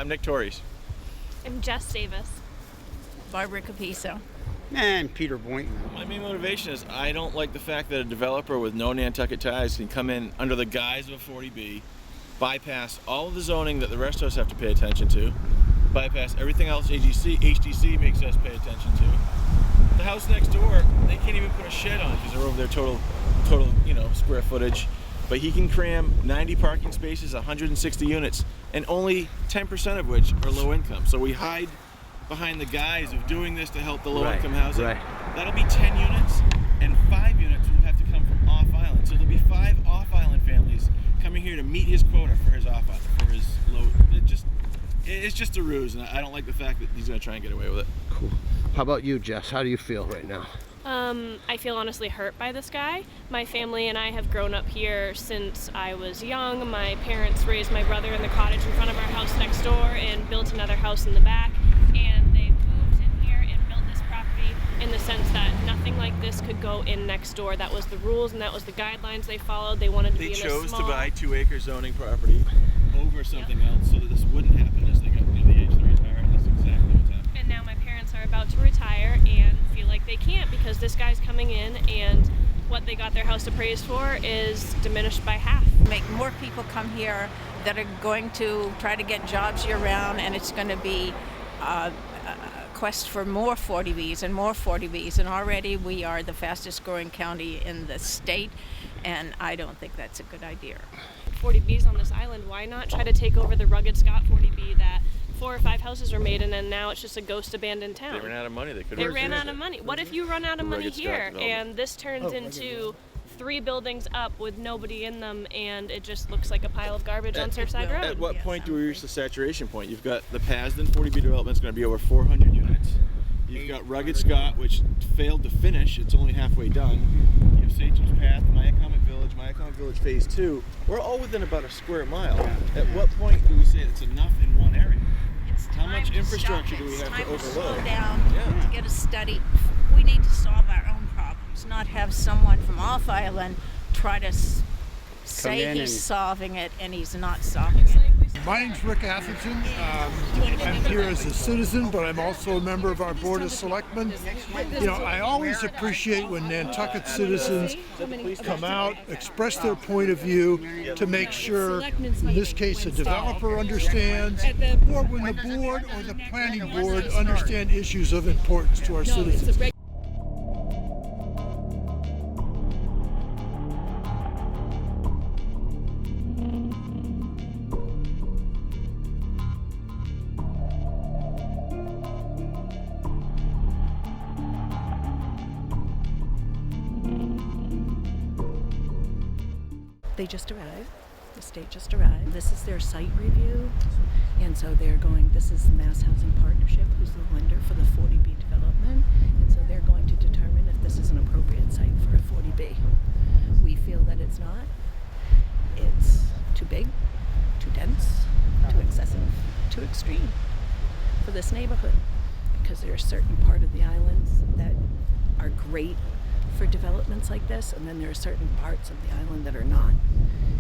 I'm Nick Torres. I'm Jess Davis. Barbara Capiso. And Peter Boynton. My main motivation is I don't like the fact that a developer with no Nantucket ties can come in under the guise of a 40B, bypass all of the zoning that the rest of us have to pay attention to, bypass everything else HDC makes us pay attention to. The house next door, they can't even put a shed on it because they're over their total, square footage. But he can cram 90 parking spaces, 160 units, and only 10% of which are low income. So we hide behind the guise of doing this to help the low income housing. Right. That'll be 10 units, and 5 units will have to come from off island. So there'll be 5 off island families coming here to meet his quota for his off island, for his low. It's just a ruse, and I don't like the fact that he's going to try and get away with it. Cool. How about you, Jess? How do you feel right now? I feel honestly hurt by this guy. My family and I have grown up here since I was young. My parents raised my brother in the cottage in front of our house next door and built another house in the back. And they moved in here and built this property in the sense that nothing like this could go in next door. That was the rules and that was the guidelines they followed. They wanted to be in a small... They chose to buy 2-acre zoning property over something else so that this wouldn't happen as they got near the age to retire. And that's exactly what's happening. And now my parents are about to retire and feel like they can't because this guy's coming in and what they got their house appraised for is diminished by half. Make more people come here that are going to try to get jobs year-round, and it's going to be a quest for more 40Bs and more 40Bs. And already we are the fastest growing county in the state, and I don't think that's a good idea. 40Bs on this island, why not try to take over the rugged Scott 40B that 4 or 5 houses were made and then now it's just a ghost abandoned town? They ran out of money. They ran out of money. What if you run out of money here and this turns into 3 buildings up with nobody in them and it just looks like a pile of garbage on Surfside Road? At what point do we reach the saturation point? You've got the Pasden 40B development is going to be over 400 units. You've got Rugged Scott, which failed to finish. It's only halfway done. You have Satcham's Path, My Economic Village Phase 2. We're all within about a square mile. At what point do we say it's enough in one area? How much infrastructure do we have to overload? It's time to slow down, to get a study. We need to solve our own problems, not have someone from off island try to say he's solving it and he's not solving it. My name's Rick Atherton. I'm here as a citizen, but I'm also a member of our Board of Selectmen. I always appreciate when Nantucket citizens come out, express their point of view to make sure, in this case, a developer understands, or when the board or the planning board understand issues of importance to our citizens. They just arrived. The state just arrived. This is their site review. And so they're going, this is the Mass Housing Partnership, who's the lender for the 40B development. And so they're going to determine if this is an appropriate site for a 40B. We feel that it's not. It's too big, too dense, too excessive, too extreme for this neighborhood. Because there are certain part of the islands that are great for developments like this, and then there are certain parts of the island that are not.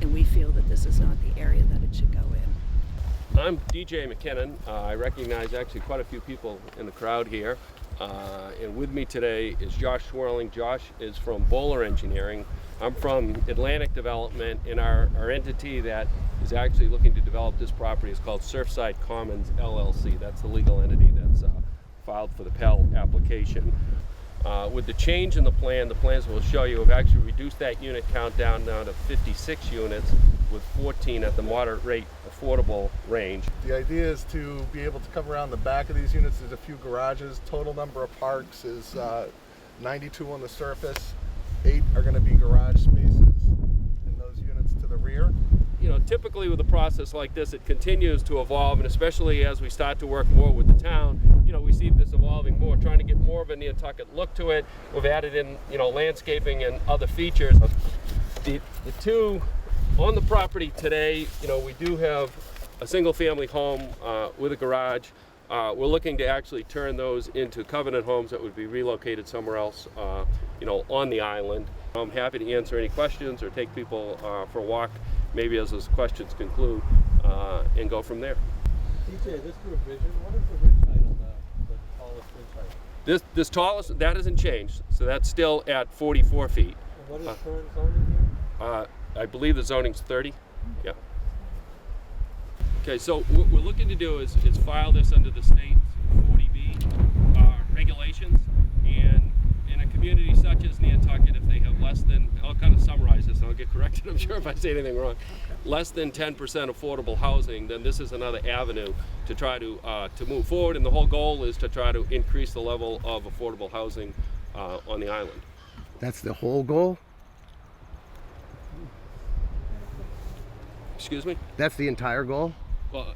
And we feel that this is not the area that it should go in. I'm DJ McKinnon. I recognize actually quite a few people in the crowd here. And with me today is Josh Swirling. Josh is from Bowler Engineering. I'm from Atlantic Development, and our entity that is actually looking to develop this property is called Surfside Commons LLC. That's the legal entity that's filed for the Pell application. With the change in the plans will show you have actually reduced that unit count down now to 56 units with 14 at the moderate rate affordable range. The idea is to be able to come around the back of these units. There's a few garages. Total number of parks is 92 on the surface. 8 are going to be garage spaces in those units to the rear. Typically with a process like this, it continues to evolve, and especially as we start to work more with the town, we see this evolving more, trying to get more of a Nantucket look to it. We've added in, landscaping and other features. The two on the property today, we do have a single-family home with a garage. We're looking to actually turn those into covenant homes that would be relocated somewhere else, on the island. I'm happy to answer any questions or take people for a walk, maybe as those questions conclude, and go from there. DJ, this revision, what is the ridge height on the tallest ridge height? This tallest, that hasn't changed, so that's still at 44 feet. And what is current zoning here? I believe the zoning's 30. Yeah. Okay, so what we're looking to do is file this under the state's 40B regulations, and in a community such as Nantucket, if they have less than, I'll kind of summarize this and I'll get corrected, I'm sure if I say anything wrong, less than 10% affordable housing, then this is another avenue to try to move forward, and the whole goal is to try to increase the level of affordable housing on the island. That's the whole goal? Excuse me? That's the entire goal? Well,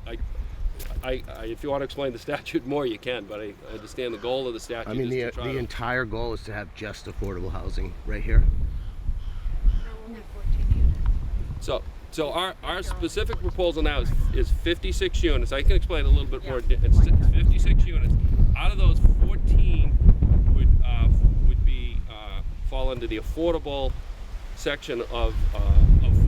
if you want to explain the statute more, you can, but I understand the goal of the statute. I mean, is the entire goal is to have just affordable housing right here. So our specific proposal now is 56 units. I can explain a little bit more. It's 56 units. Out of those, 14 would be fall under the affordable section of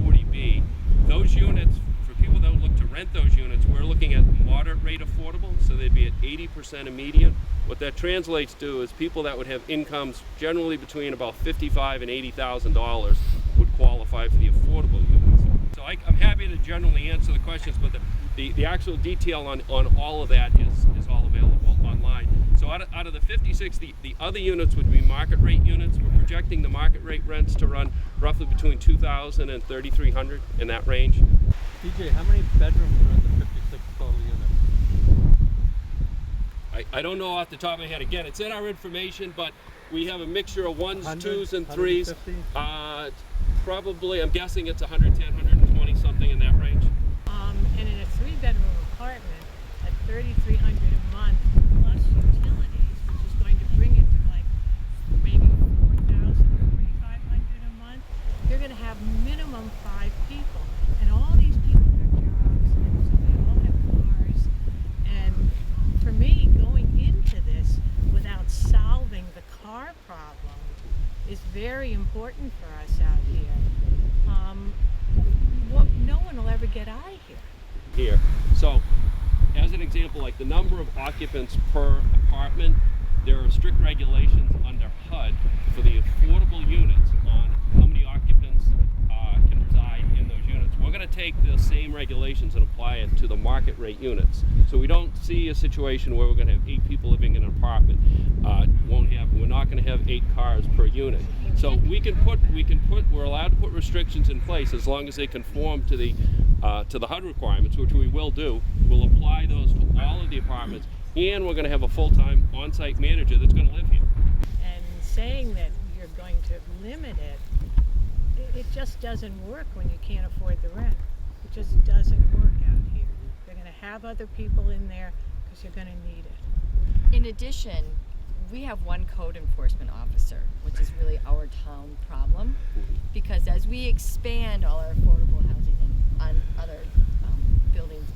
40B. Those units, for people that would look to rent those units, we're looking at moderate rate affordable, so they'd be at 80% of median. What that translates to is people that would have incomes generally between about $55,000 and $80,000 would qualify for the affordable units. So I'm happy to generally answer the questions, but the actual detail on all of that is all available online. So out of the 56, the other units would be market rate units. We're projecting the market rate rents to run roughly between $2,000 and $3,300 in that range. DJ, how many bedrooms are in the 56 total units? I don't know off the top of my head. Again, it's in our information, but we have a mixture of 1s, 2s, and 3s. Probably, I'm guessing it's 110, 120, something in that range. And in a 3-bedroom apartment at $3,300 a month plus utilities, which is going to bring it to like maybe $4,000, $4,500 a month, you're going to have minimum 5 people, and all these people have jobs, and so they all have cars. And for me, going into this without solving the car problem is very important for us out here. No one will ever get out of here. So, as an example, like the number of occupants per apartment, there are strict regulations under HUD for the affordable units on how many occupants can reside in those units. We're going to take the same regulations and apply it to the market rate units. So we don't see a situation where we're going to have 8 people living in an apartment. We're not going to have 8 cars per unit. So we're allowed to put restrictions in place as long as they conform to the HUD requirements, which we will do. We'll apply those to all of the apartments, and we're going to have a full-time on-site manager that's going to live here. And saying that you're going to limit it just doesn't work when you can't afford the rent. It just doesn't work out here. You're going to have other people in there because you're going to need it. In addition, we have one code enforcement officer, which is really our town problem, because as we expand all our affordable housing on other buildings,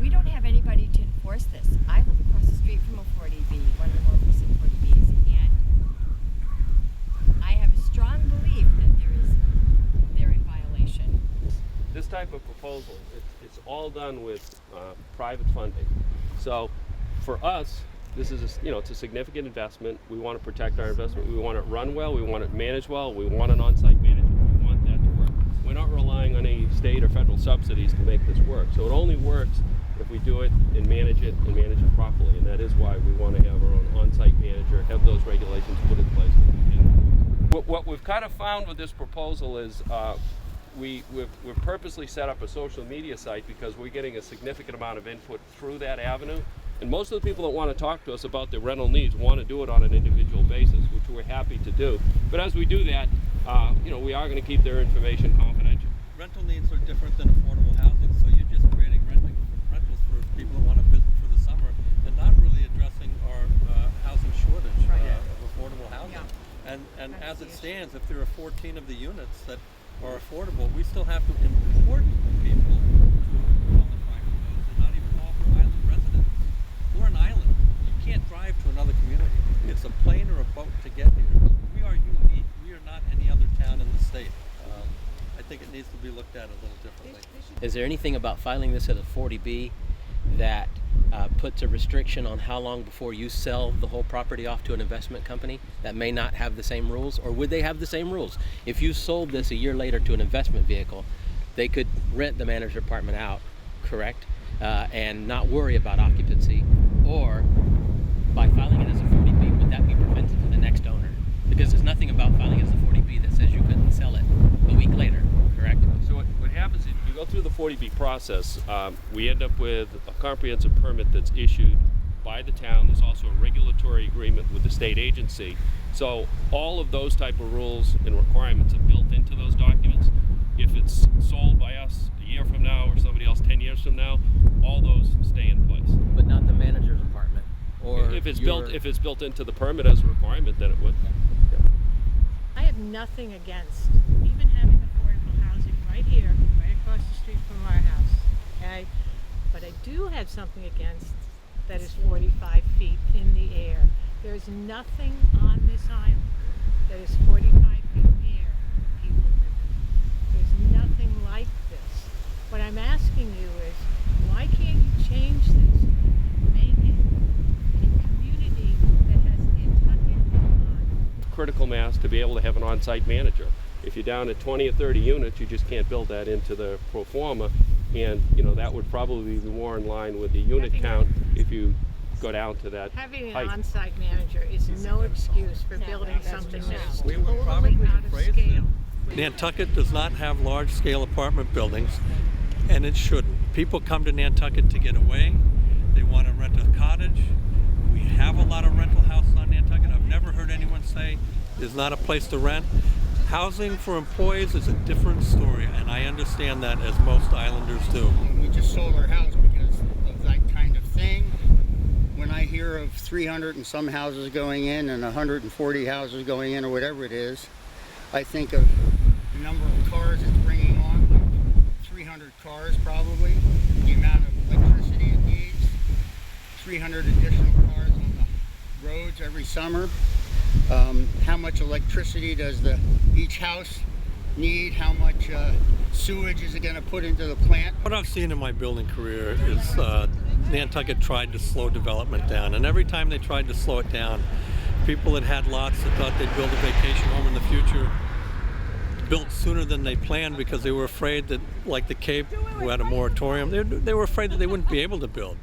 we don't have anybody to enforce this. I live across the street from a 40B, one of the more recent 40Bs, and I have a strong belief that they're in violation. This type of proposal, it's all done with private funding. So for us, this is it's a significant investment. We want to protect our investment. We want it run well. We want it managed well. We want an on-site manager. We want that to work. We're not relying on any state or federal subsidies to make this work. So it only works if we do it and manage it properly. And that is why we want to have our own on-site manager, have those regulations put in place. What we've kind of found with this proposal is we've purposely set up a social media site because we're getting a significant amount of input through that avenue. And most of the people that want to talk to us about their rental needs want to do it on an individual basis, which we're happy to do. But as we do that, we are going to keep their information confidential. Rental needs are different than affordable housing, so you're just creating rentals for people who want to visit for the summer and not really addressing our housing shortage of affordable housing. Yeah. And as it stands, if there are 14 of the units that are affordable, we still have to import people to qualify for those and not even offer island residents. We're an island. You can't drive to another community. It's a plane or a boat to get here. We are unique. We are not any other town in the state. I think it needs to be looked at a little differently. Is there anything about filing this at a 40B that puts a restriction on how long before you sell the whole property off to an investment company that may not have the same rules? Or would they have the same rules? If you sold this a year later to an investment vehicle, they could rent the manager apartment out, correct? And not worry about occupancy. Or by filing it as a 40B, would that be prevented to the next owner? Because there's nothing about filing it as a 40B that says you couldn't sell it a week later, correct? So what happens is you go through the 40B process, we end up with a comprehensive permit that's issued by the town. There's also a regulatory agreement with the state agency. So all of those type of rules and requirements are built into those documents. If it's sold by us a year from now or somebody else 10 years from now, all those stay in place. But not the manager's apartment? Or if it's built into the permit as a requirement, then it would. Yeah. I have nothing against even having affordable housing right here, right across the street from our house, okay? But I do have something against that is 45 feet in the air. There's nothing on this island that is 45 feet in the air people live in. There's nothing like this. What I'm asking you is, why can't you change this? Make it a community that has Nantucket critical mass to be able to have an on-site manager. If you're down at 20 or 30 units, you just can't build that into the pro forma, and that would probably be more in line with the unit count if you go down to that Having height. an on-site manager is no excuse for building something that's We would totally probably out of embrace scale. Nantucket does not have large-scale apartment buildings, and it shouldn't. People come to Nantucket to get away. They want to rent a cottage. We have a lot of rental houses on Nantucket. I've never heard anyone say there's not a place to rent. Housing for employees is a different story, and I understand that, as most islanders do. We just sold our house because of that kind of thing. When I hear of 300 and some houses going in and 140 houses going in or whatever it is, I think of the number of cars it's bringing on, like 300 cars probably, the amount of electricity it needs, 300 additional cars on the roads every summer. How much electricity does each house need? How much sewage is it going to put into the plant? What I've seen in my building career is Nantucket tried to slow development down, and every time they tried to slow it down, people that had lots that thought they'd build a vacation home in the future built sooner than they planned because they were afraid that, like the Cape, who had a moratorium, they were afraid that they wouldn't be able to build.